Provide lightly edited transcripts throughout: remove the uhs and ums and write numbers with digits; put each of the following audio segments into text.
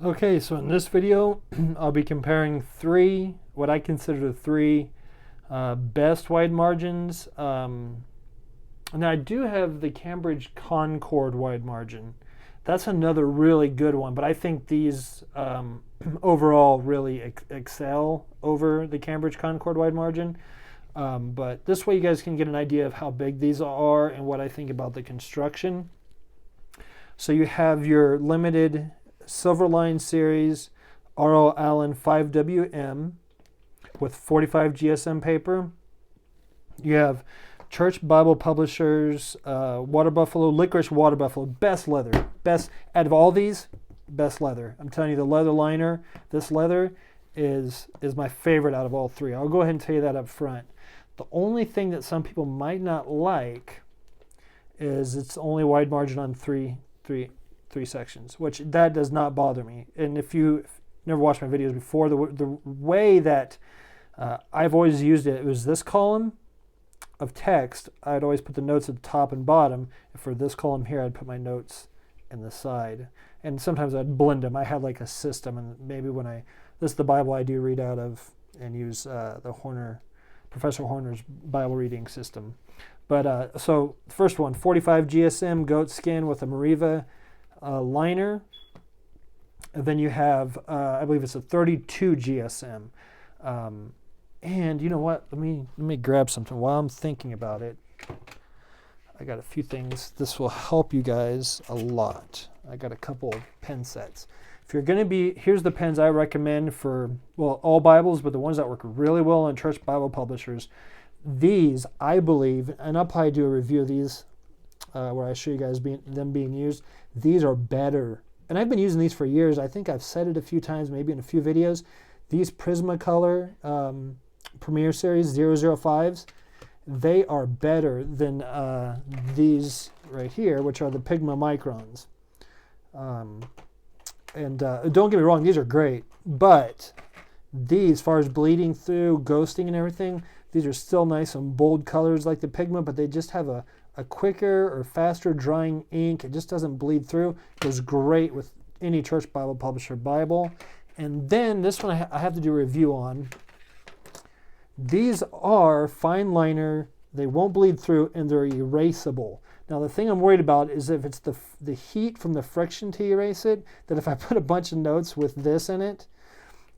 Okay, so in this video, I'll be comparing what I consider the three best wide margins. And I do have the Cambridge Concord wide margin. That's another really good one, but I think these overall really excel over the Cambridge Concord wide margin. But this way you guys can get an idea of how big these are and what I think about the construction. So you have your limited Silverline series Schuyler-Allan 5WM with 45 GSM paper. You have Church Bible Publishers Water Buffalo, Licorice Water Buffalo, best leather. Best out of all these, best leather. I'm telling you, the leather liner, this leather is my favorite out of all three. I'll go ahead and tell you that up front. The only thing that some people might not like is it's only wide margin on three sections, which that does not bother me. And if you've never watched my videos before, the way that I've always used it was this column of text. I'd always put the notes at the top and bottom. And for this column here, I'd put my notes in the side. And sometimes I'd blend them. I had like a system, and maybe this is the Bible I do read out of and use Professor Horner's Bible reading system. But so first one, 45 GSM goat skin with a Mariva liner. And then you have, I believe it's a 32 GSM. And you know what? Let me grab something while I'm thinking about it. I got a few things. This will help you guys a lot. I got a couple pen sets. If you're going to be, here's the pens I recommend for, well, all Bibles, but the ones that work really well on Church Bible Publishers. These, I believe, and I'll probably do a review of these where I show you guys them being used. These are better. And I've been using these for years. I think I've said it a few times, maybe in a few videos. These Prismacolor Premier Series 005s, they are better than these right here, which are the Pigma Microns. Don't get me wrong, these are great, but these, as far as bleeding through, ghosting and everything, these are still nice and bold colors like the Pigma, but they just have a quicker or faster drying ink. It just doesn't bleed through. It goes great with any Church Bible Publisher Bible. And then this one I have to do a review on. These are fine liner, they won't bleed through, and they're erasable. Now the thing I'm worried about is if it's the heat from the friction to erase it, that if I put a bunch of notes with this in it,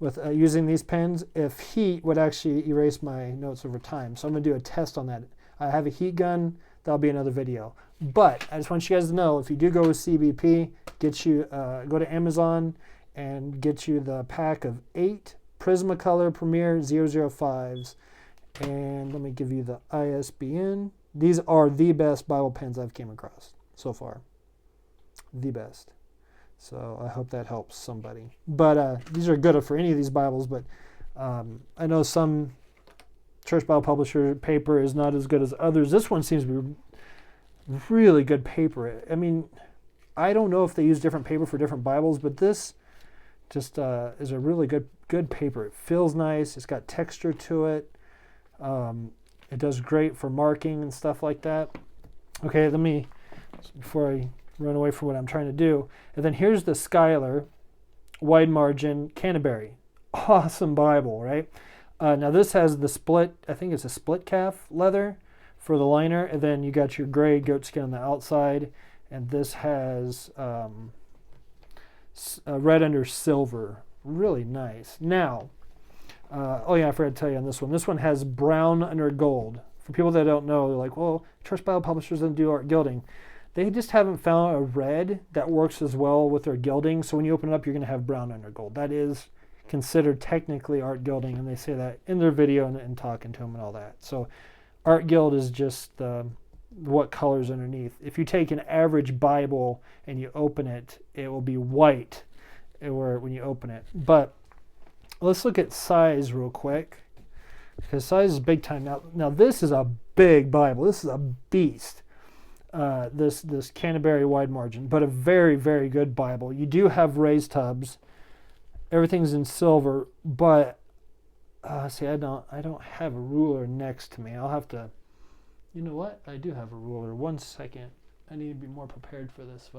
with using these pens, if heat would actually erase my notes over time. So I'm going to do a test on that. I have a heat gun, that'll be another video. But I just want you guys to know, if you do go with CBP, go to Amazon and get you the pack of 8 Prismacolor Premier 005s. And let me give you the ISBN. These are the best Bible pens I've came across so far. The best. So I hope that helps somebody. But these are good for any of these Bibles, but I know some Church Bible Publisher paper is not as good as others. This one seems to be really good paper. I mean, I don't know if they use different paper for different Bibles, but this just is a really good paper. It feels nice. It's got texture to it. It does great for marking and stuff like that. Okay, before I run away from what I'm trying to do, and then here's the Schuyler wide margin Canterbury. Awesome Bible, right? Now this has the split, I think it's a split calf leather for the liner, and then you got your gray goat skin on the outside, and this has red under silver. Really nice. Now, oh yeah, I forgot to tell you on this one. This one has brown under gold. For people that don't know, they're like, well, Church Bible Publishers don't do art gilding. They just haven't found a red that works as well with their gilding. So when you open it up, you're going to have brown under gold. That is considered technically art gilding, and they say that in their video and talking to them and all that. So art gild is just what colors underneath. If you take an average Bible and you open it, it will be white when you open it. But let's look at size real quick, because size is big time. Now this is a big Bible. This is a beast. This Canterbury wide margin, but a very, very good Bible. You do have raised tubs. Everything's in silver, but see, I don't have a ruler next to me. I'll have to. You know what? I do have a ruler. 1 second. I need to be more prepared for this.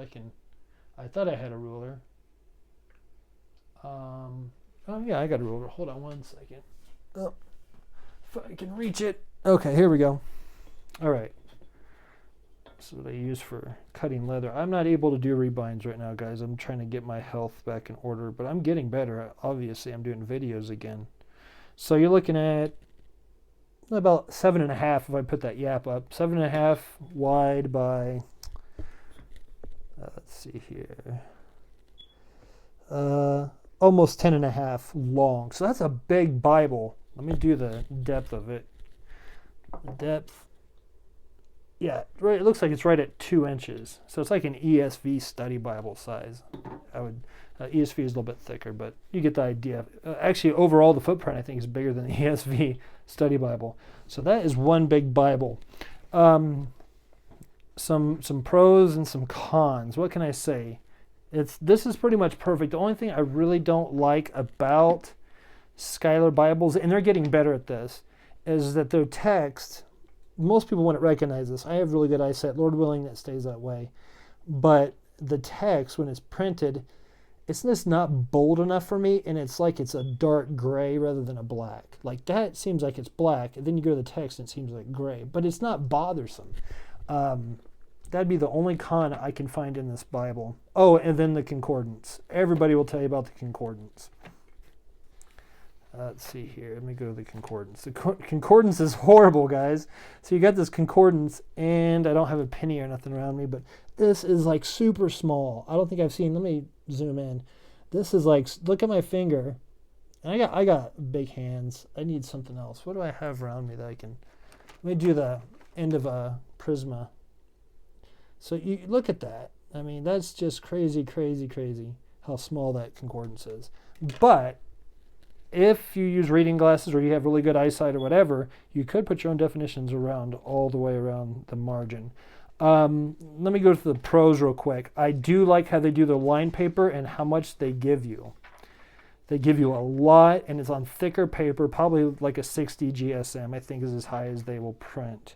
I thought I had a ruler. Oh yeah, I got a ruler. Hold on one second. Oh, if I can reach it. Okay, here we go. All right. This is what I use for cutting leather. I'm not able to do rebinds right now, guys. I'm trying to get my health back in order, but I'm getting better. Obviously, I'm doing videos again. So you're looking at about 7.5 if I put that yap up. 7.5 wide by, let's see here, almost 10.5 long. So that's a big Bible. Let me do the depth of it. The depth, yeah, right. It looks like it's right at 2 inches. So it's like an ESV study Bible size. ESV is a little bit thicker, but you get the idea. Actually, overall, the footprint I think is bigger than the ESV study Bible. So that is one big Bible. Some pros and some cons. What can I say? This is pretty much perfect. The only thing I really don't like about Schuyler Bibles, and they're getting better at this, is that their text, most people wouldn't recognize this. I have really good eyesight. Lord willing, that stays that way. But the text, when it's printed, it's just not bold enough for me, and it's like it's a dark gray rather than a black. Like that seems like it's black, and then you go to the text and it seems like gray, but it's not bothersome. That'd be the only con I can find in this Bible. Oh, and then the concordance. Everybody will tell you about the concordance. Let's see here. Let me go to the concordance. The concordance is horrible, guys. So you got this concordance, and I don't have a penny or nothing around me, but this is like super small. I don't think I've seen. Let me zoom in. This is like, look at my finger. And I got big hands. I need something else. What do I have around me that I can? Let me do the end of a prisma. So you look at that. I mean, that's just crazy, crazy, crazy how small that concordance is. But if you use reading glasses or you have really good eyesight or whatever, you could put your own definitions around all the way around the margin. Let me go to the pros real quick. I do like how they do the line paper and how much they give you. They give you a lot, and it's on thicker paper, probably like a 60 GSM, I think is as high as they will print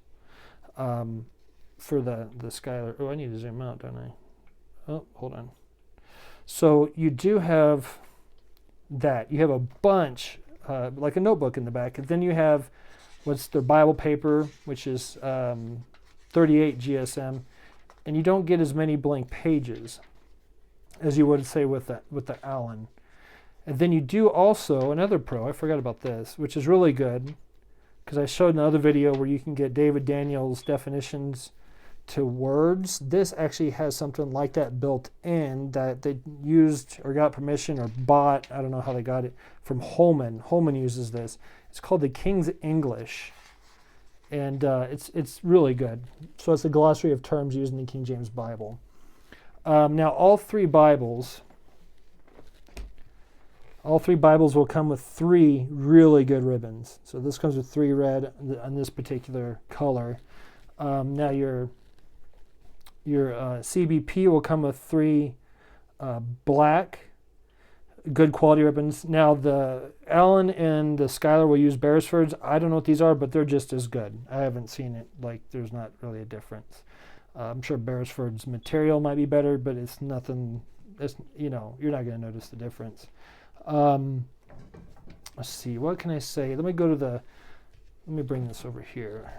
for the Schuyler. Oh, I need to zoom out, don't I? Oh, hold on. So you do have that. You have a bunch, like a notebook in the back. And then you have what's their Bible paper, which is 38 GSM. And you don't get as many blank pages as you would say with the Allan. And then you do also, another pro, I forgot about this, which is really good, because I showed another video where you can get David Daniels' definitions to words. This actually has something like that built in that they used or got permission or bought, I don't know how they got it, from Holman. Holman uses this. It's called the King's English, and it's really good. So it's a glossary of terms used in the King James Bible. Now all three Bibles will come with 3 really good ribbons. So this comes with 3 red on this particular color. Now your CBP will come with 3 black, good quality ribbons. Now the Allan and the Schuyler will use Beresfords. I don't know what these are, but they're just as good. I haven't seen it. Like, there's not really a difference. I'm sure Beresford's material might be better, but it's nothing. It's, you're not going to notice the difference. Let's see. What can I say? Let me bring this over here.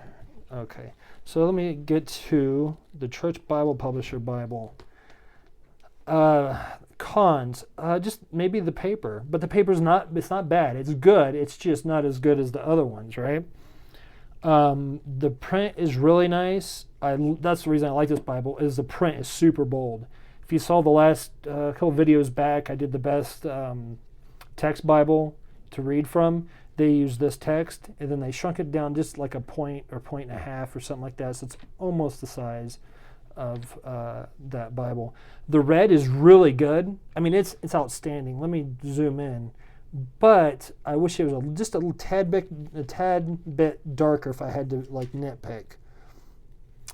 Okay, so let me get to the Church Bible Publisher Bible. Cons, just maybe the paper, but the paper's not bad. It's good. It's just not as good as the other ones, right? The print is really nice. That's the reason I like this Bible, is the print is super bold. If you saw the last couple videos back, I did the best text Bible to read from. They use this text, and then they shrunk it down just like a point or point and a half or something like that, so it's almost the size of that Bible. The red is really good. I mean, it's outstanding. Let me zoom in. But I wish it was just a tad bit darker if I had to like nitpick.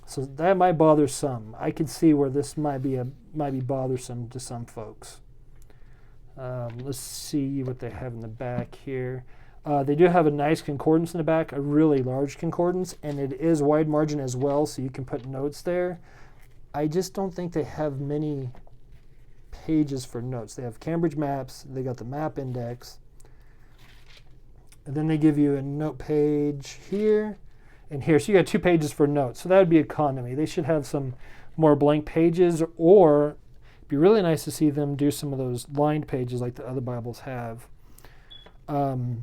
So that might bother some. I could see where this might be bothersome to some folks. Let's see what they have in the back here. They do have a nice concordance in the back, a really large concordance, and it is wide margin as well, so you can put notes there. I just don't think they have many pages for notes. They have Cambridge maps, they got the map index, And then they give you a note page here and here. So you got 2 pages for notes. So that would be economy. They should have some more blank pages, or it'd be really nice to see them do some of those lined pages like the other Bibles have. Other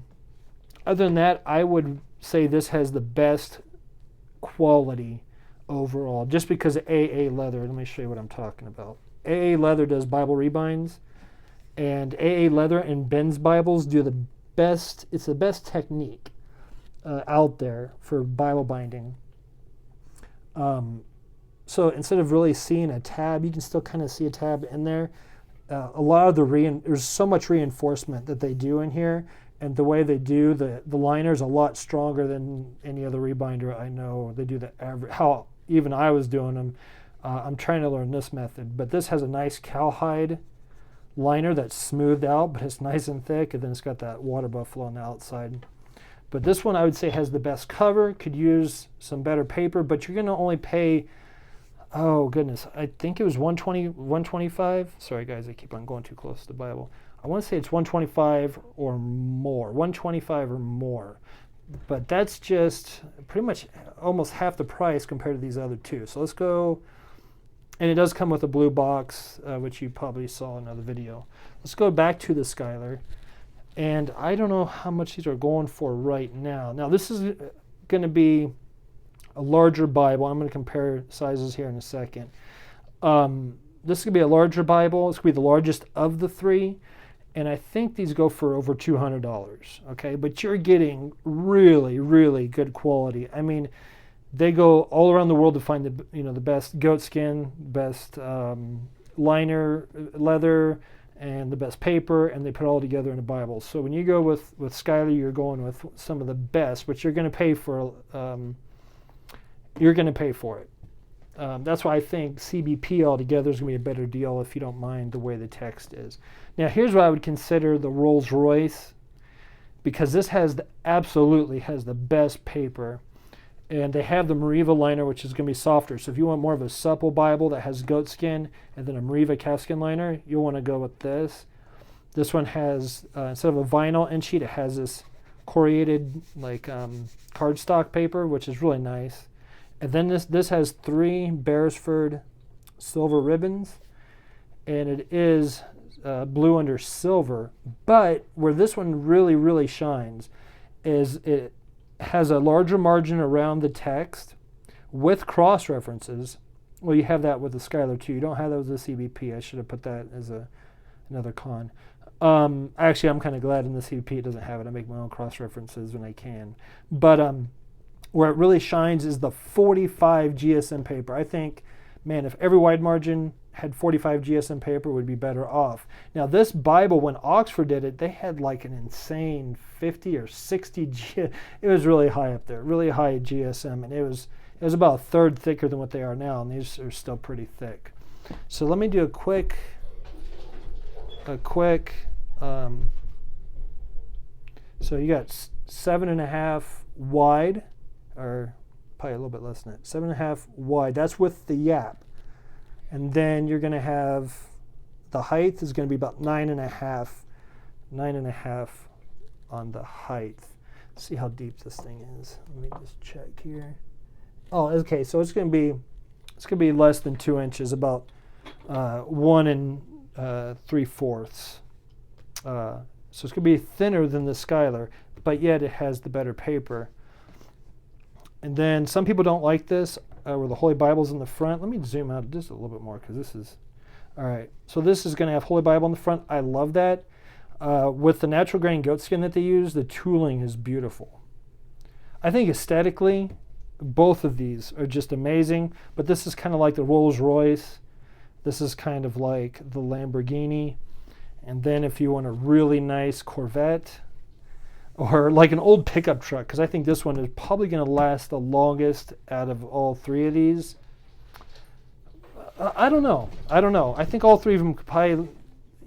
than that, I would say this has the best quality overall, just because of AA Leather. Let me show you what I'm talking about. AA Leather does Bible rebinds, and AA Leather and Ben's Bibles do the best. It's the best technique out there for Bible binding. So instead of really seeing a tab, you can still kind of see a tab in there. A lot of there's so much reinforcement that they do in here, and the way they do the liner is a lot stronger than any other rebinder I know. They do the average, how even I was doing them. I'm trying to learn this method, but this has a nice cowhide liner that's smoothed out, but it's nice and thick, and then it's got that water buffalo on the outside. But this one I would say has the best cover, could use some better paper, but you're going to only pay, oh goodness, I think it was $125. Sorry guys, I keep on going too close to the Bible. I want to say it's $125 or more, $125 or more. But that's just pretty much almost half the price compared to these other two. So let's go, and it does come with a blue box, which you probably saw in another video. Let's go back to the Schuyler. And I don't know how much these are going for right now. Now this is going to be a larger Bible. I'm going to compare sizes here in a second. This is going to be a larger Bible. It's going to be the largest of the 3. And I think these go for over $200, okay? But you're getting really, really good quality. I mean, they go all around the world to find the best goat skin, best liner leather, and the best paper, and they put it all together in a Bible. So when you go with Schuyler, you're going with some of the best, but you're going to pay for. You're going to pay for it. That's why I think CBP altogether is going to be a better deal if you don't mind the way the text is. Now, here's what I would consider the Rolls Royce, because this absolutely has the best paper. And they have the Mariva liner, which is going to be softer. So if you want more of a supple Bible that has goat skin and then a Mariva calfskin liner, you'll want to go with this. This one has, instead of a vinyl end sheet, it has this coriated like cardstock paper, which is really nice. And then this has 3 Beresford silver ribbons, and it is blue under silver. But where this one really, really shines is it has a larger margin around the text with cross references. Well, you have that with the Schuyler too. You don't have that with the CBP. I should have put that as another con. Actually, I'm kind of glad in the CBP it doesn't have it. I make my own cross references when I can. But where it really shines is the 45 GSM paper. I think, man, if every wide margin had 45 GSM paper, would be better off. Now, this Bible, when Oxford did it, they had like an insane 50 or 60 it was really high up there, really high GSM, and it was about a third thicker than what they are now, and these are still pretty thick. So let me do a quick so you got 7.5 wide, or probably a little bit less than that, 7.5 wide. That's with the yap. And then you're going to have the height is going to be about 9.5 on the height. Let's see how deep this thing is. Let me just check here. Oh, okay. So it's going to be less than 2 inches, about 1 3/4. So it's going to be thinner than the Schuyler, but yet it has the better paper. And then some people don't like this, where the Holy Bible's in the front. Let me zoom out just a little bit more, because this is, all right. So this is going to have Holy Bible in the front. I love that. With the natural grain goat skin that they use, the tooling is beautiful. I think aesthetically, both of these are just amazing, but this is kind of like the Rolls Royce. This is kind of like the Lamborghini. And then if you want a really nice Corvette, or like an old pickup truck, because I think this one is probably going to last the longest out of all 3 of these. I don't know. I think all 3 of them could probably,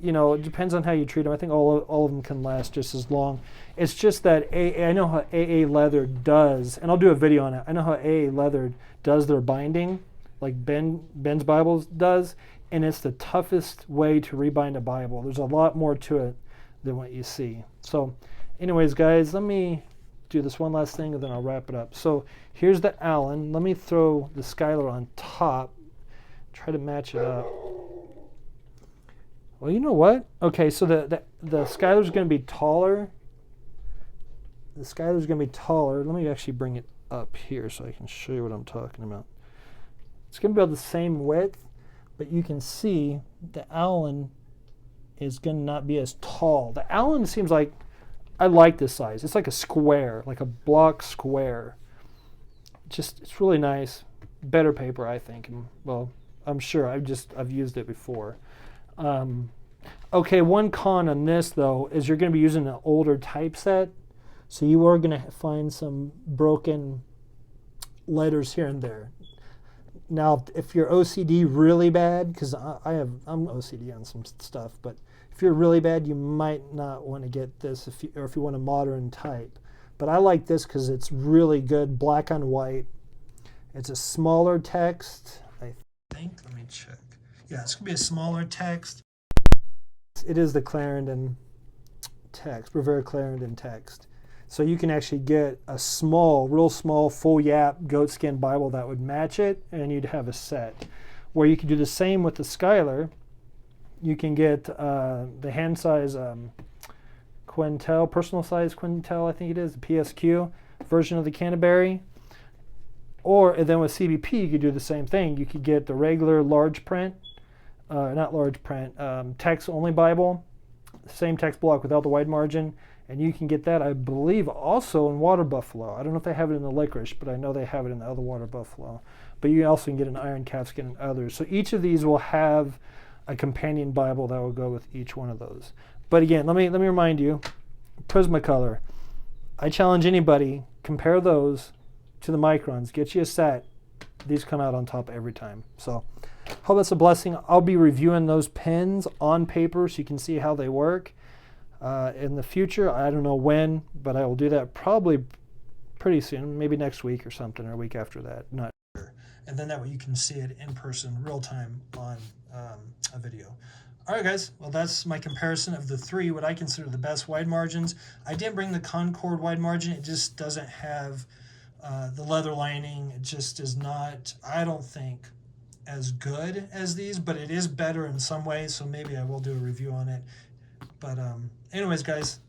it depends on how you treat them. I think all of them can last just as long. It's just that I know how AA Leather does, and I'll do a video on it. I know how AA Leather does their binding, like Ben's Bible does, and it's the toughest way to rebind a Bible. There's a lot more to it than what you see. So Anyways, guys, let me do this one last thing and then I'll wrap it up. So here's the Allan. Let me throw the Schuyler on top. Try to match it up. Well, you know what? Okay, so the Schuyler's going to be taller. The Schuyler's going to be taller. Let me actually bring it up here so I can show you what I'm talking about. It's going to be about the same width, but you can see the Allan is going to not be as tall. The Allan seems like, I like this size. It's like a square, like a block square. It's really nice. Better paper, I think. And, well, I'm sure. I've used it before. Okay, one con on this though is you're going to be using an older typeset, so you are going to find some broken letters here and there. Now, if you're OCD really bad, because I'm OCD on some stuff, but if you're really bad, you might not want to get this if you want a modern type. But I like this because it's really good, black on white. It's a smaller text, I think. Let me check. Yeah, it's going to be a smaller text. It is the Clarendon text, Revere Clarendon text. So you can actually get a small, real small, full yap goatskin Bible that would match it, and you'd have a set. Where you could do the same with the Schuyler. You can get the hand size Quintel, personal size Quintel, I think it is, the PSQ version of the Canterbury. And then with CBP, you could do the same thing. You could get the regular large print, not large print, text-only Bible, same text block without the wide margin, and you can get that, I believe, also in Water Buffalo. I don't know if they have it in the Licorice, but I know they have it in the other Water Buffalo. But you also can get an Iron Calfskin and others. So each of these will have a companion Bible that will go with each one of those. But again, let me remind you, Prismacolor. I challenge anybody, compare those to the Microns. Get you a set. These come out on top every time. So hope that's a blessing. I'll be reviewing those pens on paper so you can see how they work. In the future, I don't know when, but I will do that probably pretty soon, maybe next week or something, or a week after that. Not sure. And then that way you can see it in person, real time on a video. All right, guys. Well, that's my comparison of the three, what I consider the best wide margins. I didn't bring the Concord wide margin. It just doesn't have the leather lining. It just is not, I don't think, as good as these, but it is better in some ways, so maybe I will do a review on it. But anyways, guys,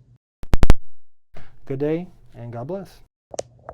good day and God bless.